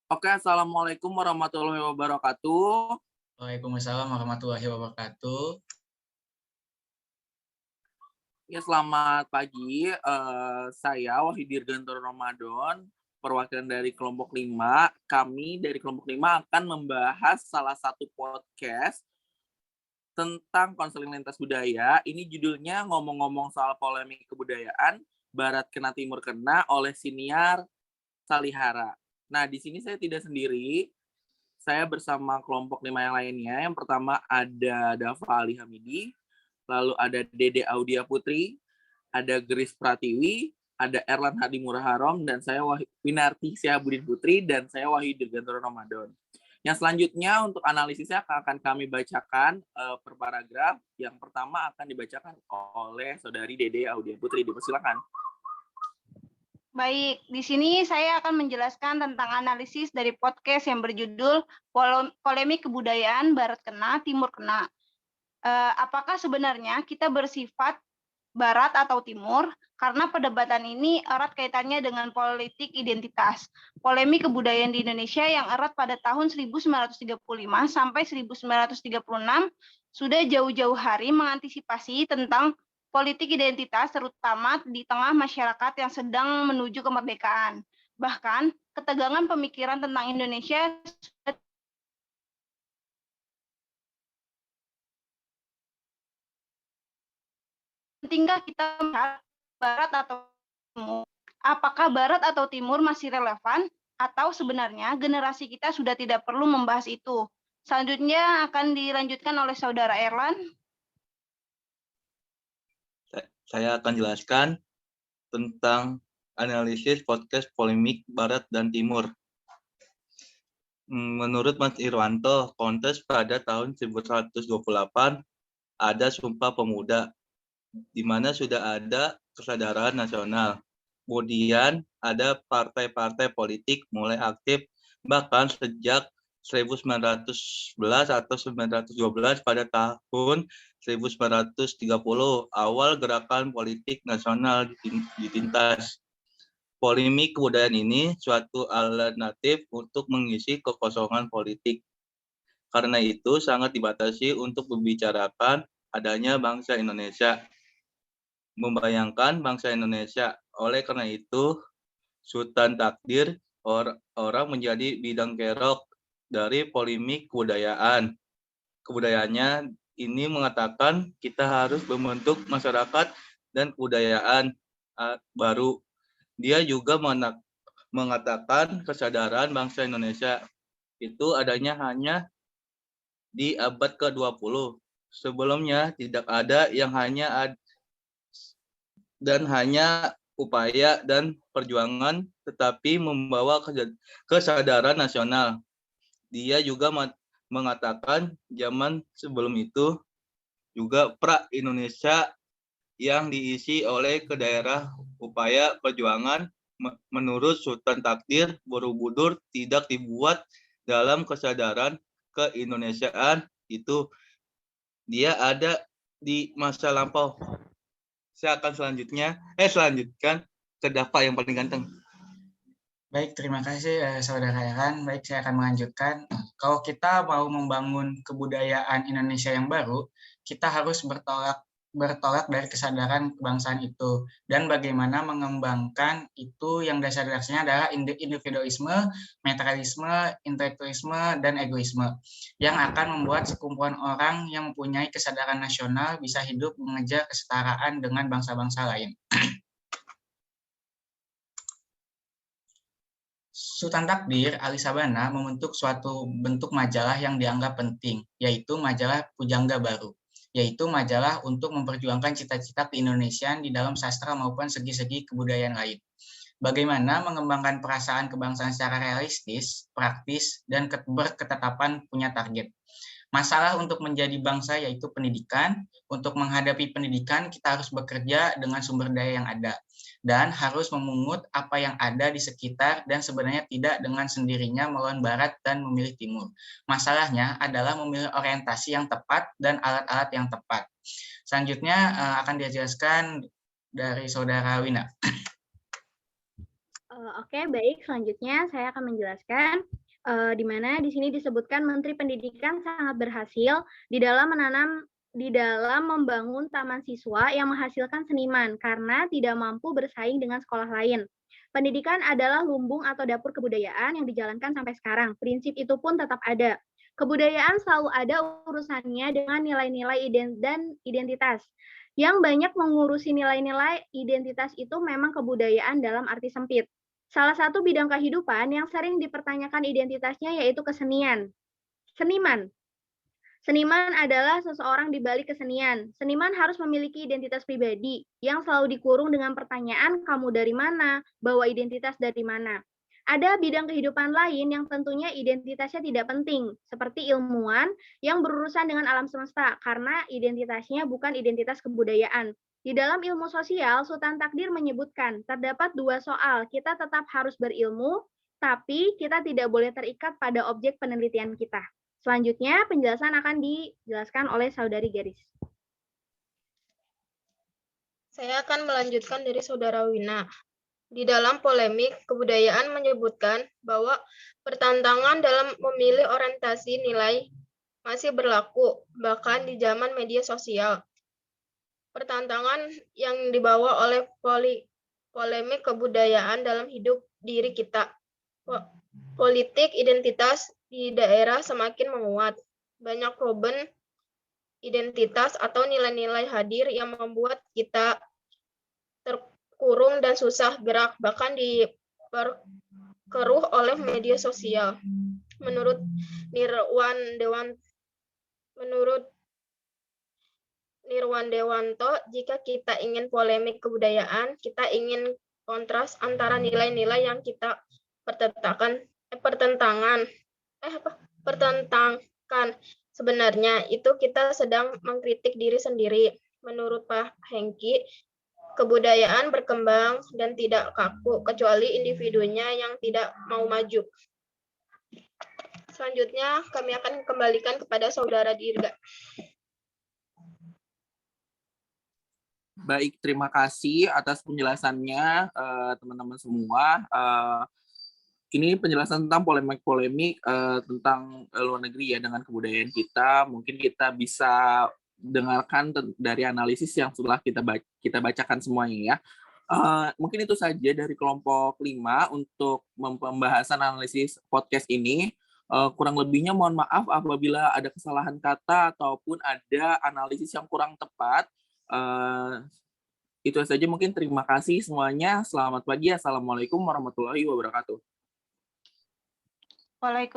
Oke, Assalamualaikum warahmatullahi wabarakatuh. Waalaikumsalam warahmatullahi wabarakatuh. Ya, selamat pagi. Saya Wahid Dirgantoro Ramadan, perwakilan dari kelompok 5. Kami dari kelompok 5 akan membahas salah satu podcast tentang konseling lintas budaya. Ini judulnya ngomong-ngomong soal polemik kebudayaan, Barat Kena Timur Kena oleh Siniar Salihara. Nah, di sini saya tidak sendiri. Saya bersama kelompok 5 yang lainnya. Yang pertama ada Dava Ali Hamidi, lalu ada Dede Audia Putri, ada Geris Pratiwi, ada Erlan Hadi Muraharom, dan saya Winarti Syahabudin Putri, dan saya Wahid Dirgantoro Ramadan. Yang selanjutnya untuk analisisnya akan kami bacakan per paragraf. Yang pertama akan dibacakan oleh Saudari Dede Audia Putri. Dipersilakan. Baik, di sini saya akan menjelaskan tentang analisis dari podcast yang berjudul Polemik Kebudayaan Barat Kena, Timur Kena. Apakah sebenarnya kita bersifat Barat atau Timur? Karena perdebatan ini erat kaitannya dengan politik identitas. Polemik kebudayaan di Indonesia yang erat pada tahun 1935 sampai 1936 sudah jauh-jauh hari mengantisipasi tentang politik identitas, terutama di tengah masyarakat yang sedang menuju kemerdekaan. Bahkan, ketegangan pemikiran tentang Indonesia sudah pentingkah kita melihat Barat atau Timur? Apakah Barat atau Timur masih relevan? Atau sebenarnya generasi kita sudah tidak perlu membahas itu? Selanjutnya akan dilanjutkan oleh Saudara Erlan. Saya akan jelaskan tentang analisis podcast polemik Barat dan Timur. Menurut Mas Irwanto, kontes pada tahun 1928 ada Sumpah Pemuda, di mana sudah ada kesadaran nasional. Kemudian ada partai-partai politik mulai aktif bahkan sejak 1911 atau 1912 pada tahun 1930 awal gerakan politik nasional ditintas. Polemik kebudayaan ini suatu alternatif untuk mengisi kekosongan politik. Karena itu sangat dibatasi untuk membicarakan adanya bangsa Indonesia. Membayangkan bangsa Indonesia. Oleh karena itu, Sultan Takdir orang menjadi bidang kerok dari polemik kebudayaan. Kebudayaannya ini mengatakan kita harus membentuk masyarakat dan kebudayaan baru. Dia juga mengatakan kesadaran bangsa Indonesia itu adanya hanya di abad ke-20. Sebelumnya tidak ada yang hanya upaya dan perjuangan, tetapi membawa kesadaran nasional. Dia juga mengatakan zaman sebelum itu juga pra-Indonesia yang diisi oleh ke daerah upaya perjuangan menurut Sultan Takdir Borobudur tidak dibuat dalam kesadaran keindonesiaan itu. Dia ada di masa lampau. Saya akan selanjutkan ke Dava yang paling ganteng. Baik, terima kasih Saudara Erlan. Baik, saya akan melanjutkan. Kalau kita mau membangun kebudayaan Indonesia yang baru, kita harus bertolak dari kesadaran kebangsaan itu. Dan bagaimana mengembangkan itu yang dasar-dasarnya adalah individualisme, netralisme, intelektualisme, dan egoisme. Yang akan membuat sekumpulan orang yang mempunyai kesadaran nasional bisa hidup mengejar kesetaraan dengan bangsa-bangsa lain. Sultan Takdir Ali Sabana membentuk suatu bentuk majalah yang dianggap penting, yaitu majalah Pujangga Baru, yaitu majalah untuk memperjuangkan cita-cita keindonesiaan di dalam sastra maupun segi-segi kebudayaan lain. Bagaimana mengembangkan perasaan kebangsaan secara realistis, praktis, dan berketetapan punya target. Masalah untuk menjadi bangsa yaitu pendidikan. Untuk menghadapi pendidikan, kita harus bekerja dengan sumber daya yang ada dan harus memungut apa yang ada di sekitar dan sebenarnya tidak dengan sendirinya melawan barat dan memilih timur. Masalahnya adalah memilih orientasi yang tepat dan alat-alat yang tepat. Selanjutnya akan dijelaskan dari Saudara Wina. Oke, baik. Selanjutnya saya akan menjelaskan di mana di sini disebutkan Menteri Pendidikan sangat berhasil di dalam membangun taman siswa yang menghasilkan seniman karena tidak mampu bersaing dengan sekolah lain. Pendidikan adalah lumbung atau dapur kebudayaan yang dijalankan sampai sekarang. Prinsip itu pun tetap ada. Kebudayaan selalu ada urusannya dengan nilai-nilai dan identitas. Yang banyak mengurusi nilai-nilai identitas itu memang kebudayaan dalam arti sempit. Salah satu bidang kehidupan yang sering dipertanyakan identitasnya yaitu kesenian. Seniman. Seniman adalah seseorang di balik kesenian. Seniman harus memiliki identitas pribadi yang selalu dikurung dengan pertanyaan kamu dari mana, bawa identitas dari mana. Ada bidang kehidupan lain yang tentunya identitasnya tidak penting, seperti ilmuwan yang berurusan dengan alam semesta, karena identitasnya bukan identitas kebudayaan. Di dalam ilmu sosial, Sultan Takdir menyebutkan, terdapat dua soal, kita tetap harus berilmu, tapi kita tidak boleh terikat pada objek penelitian kita. Selanjutnya, penjelasan akan dijelaskan oleh Saudari Geris. Saya akan melanjutkan dari Saudara Wina. Di dalam polemik, kebudayaan menyebutkan bahwa pertentangan dalam memilih orientasi nilai masih berlaku, bahkan di zaman media sosial. Pertentangan yang dibawa oleh polemik kebudayaan dalam hidup diri kita. Politik identitas di daerah semakin menguat. Banyak problem identitas atau nilai-nilai hadir yang membuat kita terkurung dan susah gerak, bahkan diperkeruh oleh media sosial. Menurut Nirwan Dewanto, jika kita ingin polemik kebudayaan, kita ingin kontras antara nilai-nilai yang kita pertentangkan. Sebenarnya itu kita sedang mengkritik diri sendiri. Menurut Pak Hengki, kebudayaan berkembang dan tidak kaku, kecuali individunya yang tidak mau maju. Selanjutnya, kami akan kembalikan kepada Saudara Dirga. Baik, terima kasih atas penjelasannya, teman-teman semua. Ini penjelasan tentang polemik-polemik tentang luar negeri ya dengan kebudayaan kita. Mungkin kita bisa dengarkan dari analisis yang sudah kita bacakan semuanya ya. Mungkin itu saja dari kelompok 5 untuk pembahasan analisis podcast ini. Kurang lebihnya mohon maaf apabila ada kesalahan kata ataupun ada analisis yang kurang tepat. Itu saja mungkin. Terima kasih semuanya. Selamat pagi. Assalamualaikum warahmatullahi wabarakatuh. Waalaikumsalam.